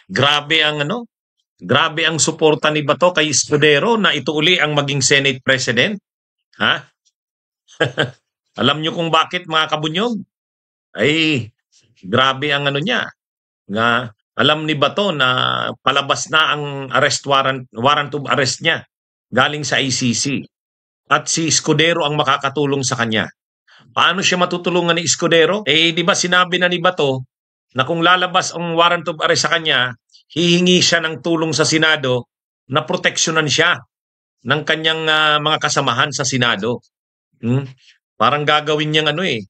Grabe ang ano, grabe ang suporta ni Bato kay Escudero na ito uli ang maging Senate President. Ha? Alam niyo kung bakit mga kabunyog? Ay, grabe ang ano niya. Nga, alam ni Bato na palabas na ang warrant of arrest niya galing sa ICC. At si Escudero ang makakatulong sa kanya. Paano siya matutulungan ni Escudero? Eh, di ba sinabi na ni Bato na kung lalabas ang warrant of arrest sa kanya, hihingi siya ng tulong sa Senado na proteksyonan siya ng kanyang mga kasamahan sa Senado. Parang gagawin niyang ano eh.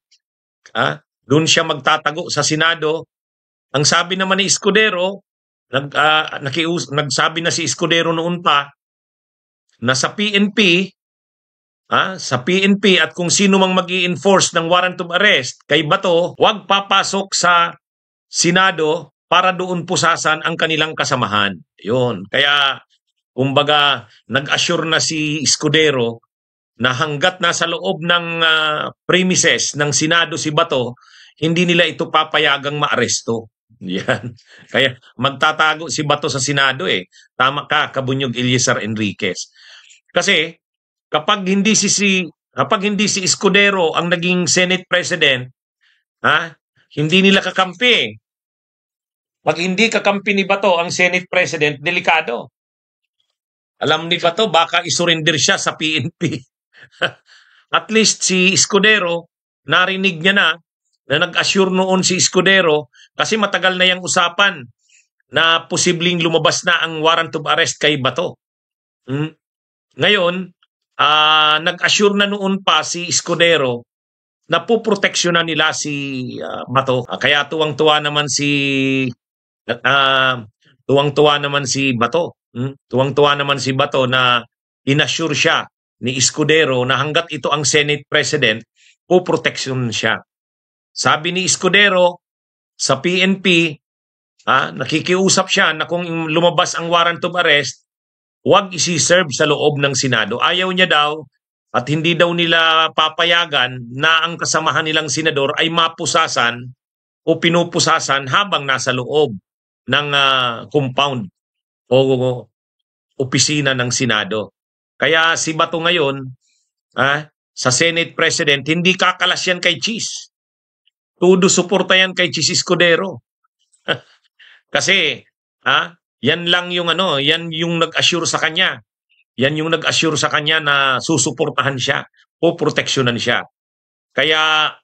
Doon siya magtatago sa Senado. Ang sabi naman ni Escudero, nagsabi na si Escudero noon pa na sa PNP at kung sino mang mag-i-enforce ng warrant of arrest kay Bato, huwag papasok sa Senado para doon pusasan ang kanilang kasamahan. Yun. Kaya, kumbaga, nag-assure na si Escudero na hanggat nasa loob ng premises ng Senado si Bato, hindi nila ito papayagang maaresto. Yan. Kaya magtatago si Bato sa Senado eh. Tama ka, Kabunyog Eliezer Enriquez. Kasi kapag hindi si Escudero ang naging Senate President, hindi nila kakampi. Pag hindi kakampi ni Bato ang Senate President, delikado. Alam ni Bato, baka isurrender siya sa PNP. At least si Escudero, narinig niya na nag-assure noon si Escudero kasi matagal na yung usapan na posibleng lumabas na ang warrant of arrest kay Bato. Ngayon, nag-assure na noon pa si Escudero na puproteksyonan nila si Bato. Kaya tuwang-tuwa naman si Bato. Tuwang-tuwa naman si Bato na inassure siya ni Escudero na hanggat ito ang Senate President, puproteksyonan siya. Sabi ni Escudero sa PNP, nakikiusap siya na kung lumabas ang warrant of arrest, huwag isi-serve sa loob ng Senado. Ayaw niya daw at hindi daw nila papayagan na ang kasamahan nilang senador ay mapusasan o pinupusasan habang nasa loob ng compound o opisina ng Senado. Kaya si Bato ngayon, sa Senate President, hindi kakalas yan kay Cheese. Todo suporta yan kay Cheese Escudero. Kasi, yan lang yung yan yung nag-assure sa kanya. Yan yung nag-assure sa kanya na susuportahan siya o proteksyonan siya. Kaya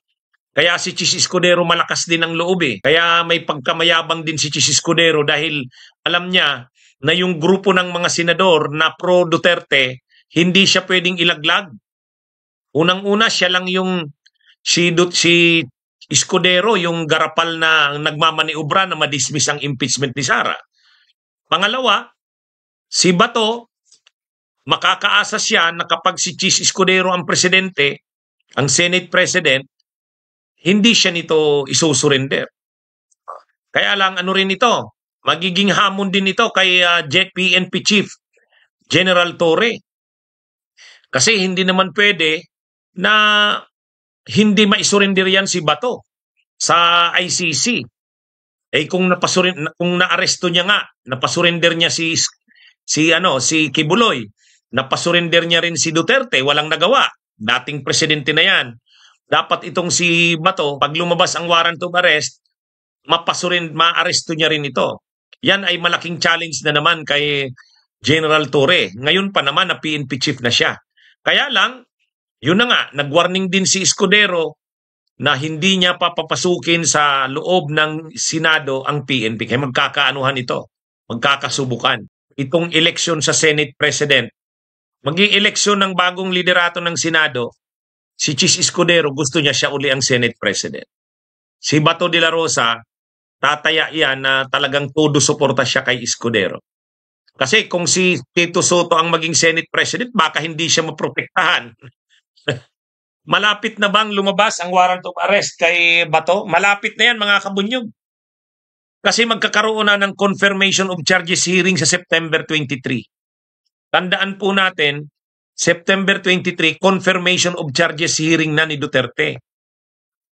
si Cheese Escudero malakas din ang loob eh. Kaya may pagkamayabang din si Cheese Escudero dahil alam niya na yung grupo ng mga senador na pro-Duterte, hindi siya pwedeng ilaglag. Unang-una, siya lang yung si Escudero, yung garapal na nagmamaniubra na madismiss ang impeachment ni Sara. Pangalawa, si Bato, makakaasa siya na kapag si Cheese Escudero ang presidente, ang Senate President, hindi siya nito isusurrender. Kaya lang rin ito, magiging hamon din ito kay PNP Chief General Torre. Kasi hindi naman pwede na hindi maisurrender yan si Bato sa ICC. Kung naaresto niya nga, napasurrender niya si Kibuloy, napasurrender niya rin si Duterte, walang nagawa. Dating presidente na yan. Dapat itong si Bato, pag lumabas ang warrant of arrest, maaresto niya rin ito. Yan ay malaking challenge na naman kay General Torre. Ngayon pa naman na PNP chief na siya. Kaya lang, yun na nga, nag-warning din si Escudero na hindi niya papapasukin sa loob ng Senado ang PNP. Kaya magkakaanuhan ito, magkakasubukan. Itong eleksyon sa Senate President, mag-i-eleksyon ng bagong liderato ng Senado, si Cheese Escudero gusto niya siya uli ang Senate President. Si Bato de la Rosa, tataya yan na talagang todo suporta siya kay Escudero. Kasi kung si Tito Soto ang maging Senate President, baka hindi siya maprotektahan. Malapit na bang lumabas ang warrant of arrest kay Bato? Malapit na yan mga kabunyog. Kasi magkakaroon na ng confirmation of charges hearing sa September 23. Tandaan po natin, September 23, confirmation of charges hearing na ni Duterte.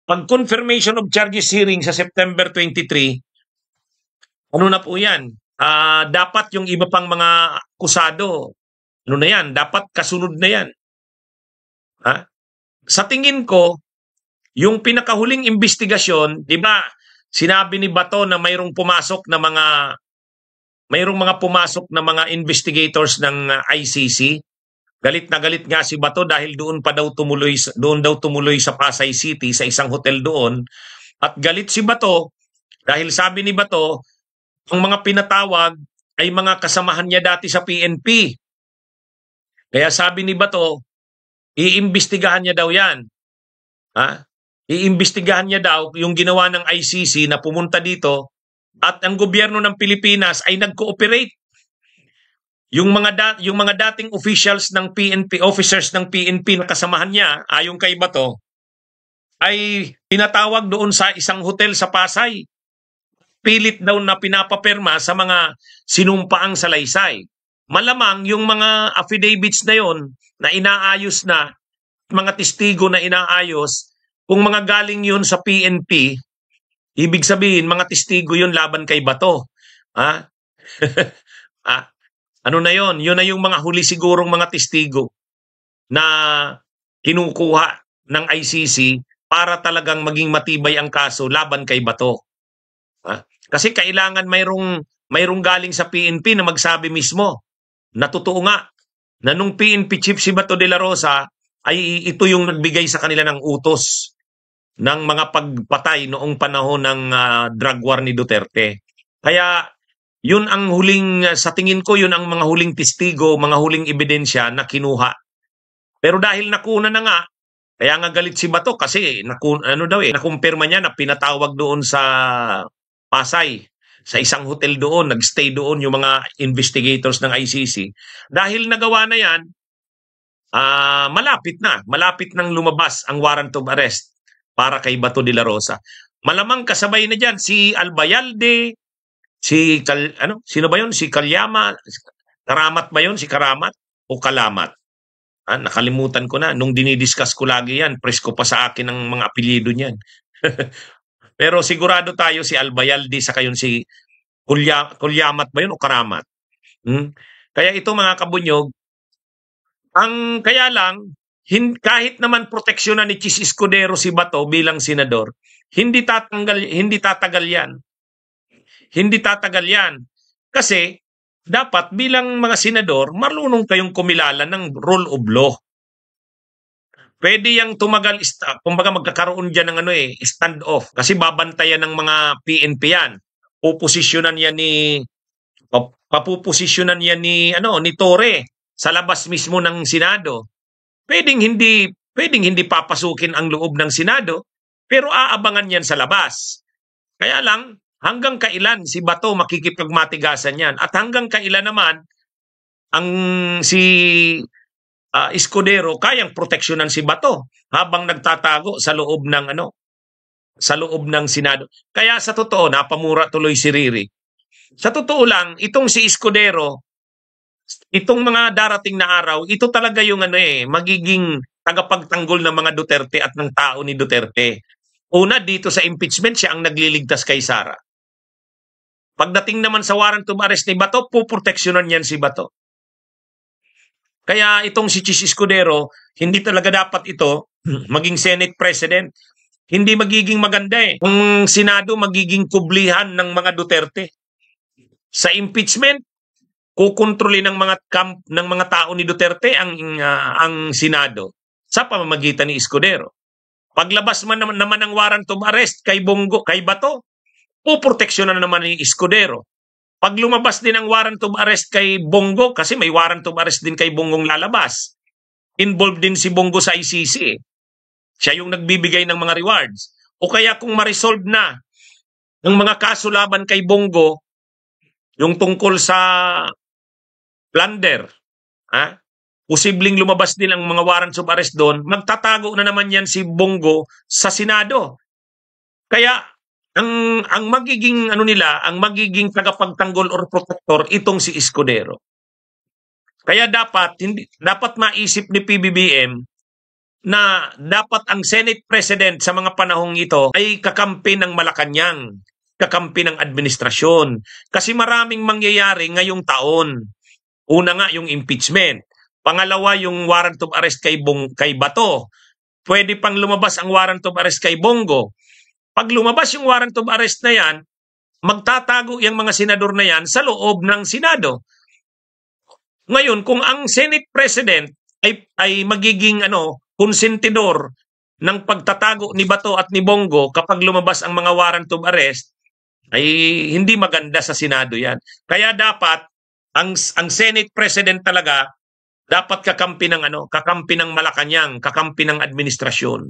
Pag confirmation of charges hearing sa September 23, Ano na po yan? Dapat yung iba pang mga akusado, ano na yan? Dapat kasunod na yan. Ha? Sa tingin ko, yung pinakahuling investigasyon, di ba, sinabi ni Bato na mayroong mga pumasok na mga investigators ng ICC. Galit na galit nga si Bato dahil doon daw tumuloy sa Pasay City sa isang hotel doon. At galit si Bato dahil sabi ni Bato, ang mga pinatawag ay mga kasamahan niya dati sa PNP. Kaya sabi ni Bato, iimbestigahan niya daw yan. Ha? Iimbestigahan niya daw yung ginawa ng ICC na pumunta dito at ang gobyerno ng Pilipinas ay nag-cooperate. Yung mga dating officials ng PNP, officers ng PNP na kasamahan niya, ayon kay Bato, ay pinatawag doon sa isang hotel sa Pasay. Pilit daw na pinapapirma sa mga sinumpaang salaysay. Malamang yung mga affidavits na yon na inaayos na, mga testigo na inaayos, kung mga galing yun sa PNP, ibig sabihin, mga testigo yun laban kay Bato. Ha? Ano na yon? Yun na yung mga huli sigurong mga testigo na kinukuha ng ICC para talagang maging matibay ang kaso laban kay Bato. Ha? Kasi kailangan mayroong galing sa PNP na magsabi mismo na totoo nga na nung PNP chief si Bato de la Rosa ay ito yung nagbigay sa kanila ng utos ng mga pagpatay noong panahon ng drug war ni Duterte. Kaya yun ang sa tingin ko yun ang mga huling testigo, mga huling ebidensya na kinuha. Pero dahil nakuna na nga, kaya nga galit si Bato kasi nakumpirma niya na pinatawag doon sa Pasay, sa isang hotel doon, nagstay doon yung mga investigators ng ICC. Dahil nagawa na yan, malapit nang lumabas ang warrant of arrest para kay Bato de la Rosa. Malamang kasabay na diyan si Albayalde, sino ba yun? Si Kalyama, Karamat ba yun? Si Karamat o Kalamat? Nakalimutan ko na. Nung dinidiscuss ko lagi yan, presko pa sa akin ang mga apelyido niyan. Pero sigurado tayo si Albayalde sa kayon si Kulyamat ba yun o Karamat? Kaya ito mga kabunyog, kaya lang, kahit naman proteksyonan ni Chis Escudero si Bato bilang senador, hindi tatagal yan. Hindi tatagal yan. Kasi dapat bilang mga senador, marunong kayong kumilala ng rule of law. Pwede yang tumagal, kumbaga magkakaroon dyan ng stand off. Kasi babantayan ng mga PNP yan. Papuposisyonan yan ni Torre sa labas mismo ng Senado. Pwedeng hindi papasukin ang loob ng Senado, pero aabangan yan sa labas. Kaya lang, hanggang kailan si Bato makikipagmatigasan yan? At hanggang kailan naman ang si Escudero kayang proteksyonan si Bato habang nagtatago sa loob ng Senado. Kaya sa totoo, napamura tuloy si Riri. Sa totoo lang, itong si Escudero, itong mga darating na araw, ito talaga yung magiging tagapagtanggol ng mga Duterte at ng tao ni Duterte. Una, dito sa impeachment, siya ang nagliligtas kay Sara. Pagdating naman sa warrant of arrest ni Bato, puproteksyonan yan si Bato. Kaya itong si Chis Escudero, hindi talaga dapat ito maging Senate President. Hindi magiging maganda Ang Senado magiging kublihan ng mga Duterte. Sa impeachment, kukontrolin ng mga tao ni Duterte ang Senado sa pamamagitan ni Escudero. Paglabas naman ng warrant of arrest kay Bato, puproteksyonan naman ni Escudero. Pag lumabas din ang warrant of arrest kay Bongo, kasi may warrant of arrest din kay Bongong lalabas, involved din si Bongo sa ICC. Siya yung nagbibigay ng mga rewards. O kaya kung ma-resolve na ng mga kaso laban kay Bongo, yung tungkol sa plunder, posibleng lumabas din ang mga warrants of arrest doon, magtatago na naman yan si Bongo sa Senado. Kaya ang magiging ang magiging tagapagtanggol or protector itong si Escudero. Kaya dapat maisip ni PBBM na dapat ang Senate President sa mga panahong ito ay kakampi ng Malacanang. kakampi ng administrasyon. Kasi maraming mangyayari ngayong taon. Una nga yung impeachment. Pangalawa yung warrant of arrest kay Bato. Pwede pang lumabas ang warrant of arrest kay Bongo. Pag lumabas yung warrant of arrest na yan, magtatago yung mga senador na yan sa loob ng Senado. Ngayon, kung ang Senate President ay magiging konsentidor ng pagtatago ni Bato at ni Bongo kapag lumabas ang mga warrant of arrest, ay hindi maganda sa Senado yan. Kaya dapat, ang Senate President talaga, dapat kakampi ng Malacanang, kakampi ng administrasyon.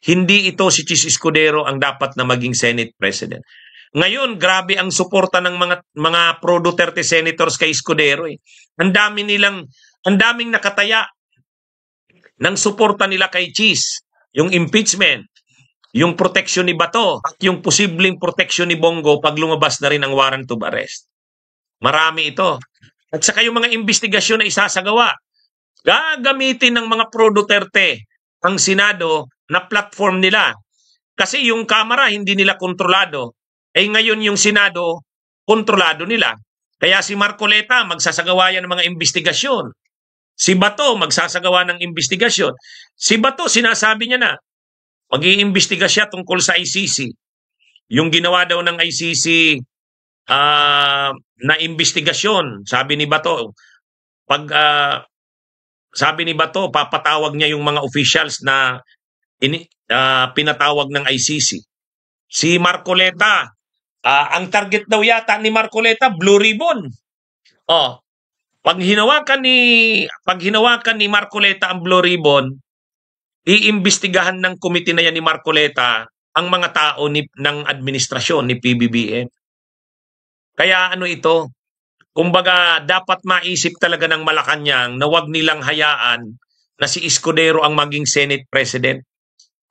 Hindi ito si Chis Escudero ang dapat na maging Senate President. Ngayon, grabe ang suporta ng mga pro-Duterte senators kay Escudero. Ang daming nakataya ng suporta nila kay Chis. Yung impeachment, yung protection ni Bato, at yung posibleng protection ni Bongo pag lumabas na rin ang warrant of arrest. Marami ito. At saka yung mga investigasyon na isasagawa, gagamitin ng mga pro-Duterte ang Senado na platform nila. Kasi yung Kamara hindi nila kontrolado. Ngayon yung Senado, kontrolado nila. Kaya si Marcoleta magsasagawa yan ng mga investigasyon. Si Bato magsasagawa ng investigasyon. Si Bato sinasabi niya na, mag-iimbestiga siya tungkol sa ICC. Yung ginawa daw ng ICC na investigasyon, sabi ni Bato, papatawag niya yung mga officials na pinatawag ng ICC. Si Marcoleta, ang target daw yata ni Marcoleta, Blue Ribbon. Pag hinawakan ni Marcoleta ang Blue Ribbon, iimbestigahan ng komite na yan ni Marcoleta ang mga tao ng administrasyon ni PBBM. Kaya ito, kumbaga dapat maisip talaga ng Malacanang na wag nilang hayaan na si Escudero ang maging Senate President.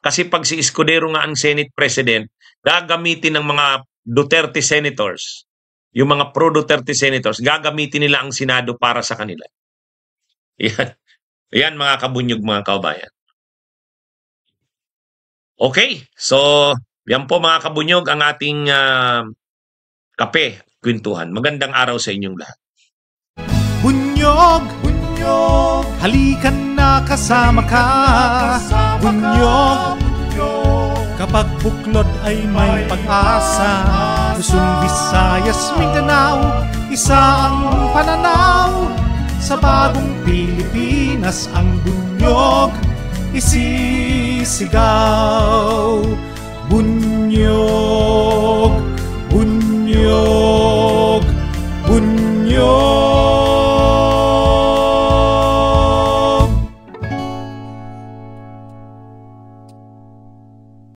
Kasi pag si Escudero nga ang Senate President, gagamitin ng mga Duterte senators, yung mga pro-Duterte senators, gagamitin nila ang Senado para sa kanila. Yan mga kabunyog, mga kabayan. Okay, so yan po mga kabunyog ang ating kape, kwentuhan. Magandang araw sa inyong lahat. Bunyog, bunyog, halikan na kasama ka. Bunyog, kapag buklod ay may pag-asa. Luzon, Visayas, Mindanao, isa ang pananaw. Sa bagong Pilipinas ang bunyog isisigaw. Bunyog.